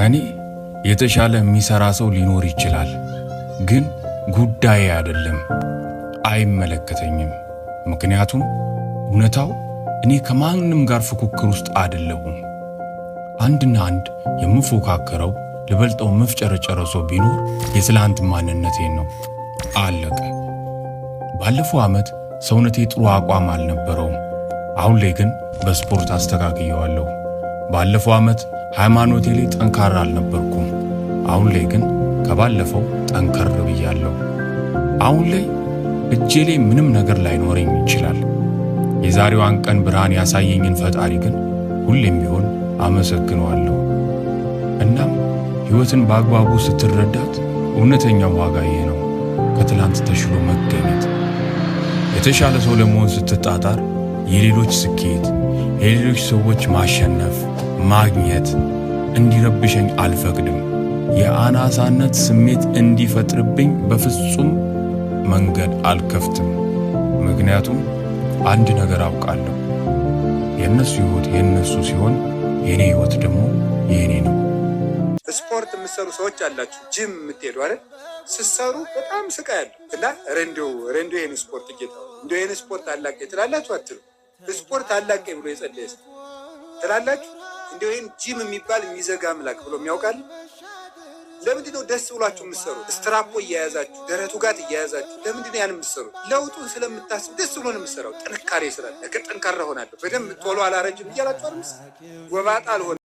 ከኔ የተሻለ የሚሰራ ሰው ሊኖር ይችላል፣ ግን ጉዳይ አይደለም፣ አይመለከተኝም። ምክንያቱም እውነታው እኔ ከማንም ጋር ፉክክር ውስጥ አይደለሁም። አንድና አንድ የምፎካከረው ልበልጠው መፍጨረጨረ ሰው ቢኖር የትላንት ማንነቴን ነው። አለቀ። ባለፈው ዓመት ሰውነቴ ጥሩ አቋም አልነበረውም። አሁን ላይ ግን በስፖርት አስተካክየዋለሁ። ባለፈው ዓመት ሃይማኖቴ ላይ ጠንካራ አልነበርኩም። አሁን ላይ ግን ከባለፈው ጠንከር ብያለሁ። አሁን ላይ እጄ ላይ ምንም ነገር ላይኖረኝ ይችላል። የዛሬዋን ቀን ብርሃን ያሳየኝን ፈጣሪ ግን ሁሌም ቢሆን አመሰግነዋለሁ። እናም ሕይወትን በአግባቡ ስትረዳት እውነተኛው ዋጋ ይሄ ነው፣ ከትላንት ተሽሎ መገኘት። የተሻለ ሰው ለመሆን ስትጣጣር የሌሎች ስኬት፣ የሌሎች ሰዎች ማሸነፍ፣ ማግኘት እንዲረብሸኝ አልፈቅድም። የአናሳነት ስሜት እንዲፈጥርብኝ በፍጹም መንገድ አልከፍትም። ምክንያቱም አንድ ነገር አውቃለሁ፣ የእነሱ ሕይወት የእነሱ ሲሆን የኔ ሕይወት ደግሞ የኔ ነው። ስፖርት የምትሰሩ ሰዎች አላችሁ፣ ጂም የምትሄዱ አይደል? ስትሰሩ በጣም ስቃይ ያለው እና ረንዲው ይሄን ስፖርት ጌታው እንደ ይሄን ስፖርት አላቀ ትላላችሁ አትሉ? ስፖርት አላቀ ብሎ የጸለየስ ትላላችሁ? እንደ ይሄን ጂም የሚባል የሚዘጋ አምላክ ብሎ የሚያውቃል? ለምንድን ነው ደስ ብሏችሁ የምትሰሩት? ስትራፖ እያያዛችሁ ደረቱ ጋር እያያዛችሁ ለምንድን ነው ያን የምትሰሩት? ለውጡን ስለምታስብ ደስ ብሎ ነው የምትሰራው። ጥንካሬ ስላለ ጠንካራ ሆናለሁ፣ በደንብ ቶሎ አላረጅም እያላችሁ አይደል? ጎባጣ አልሆነ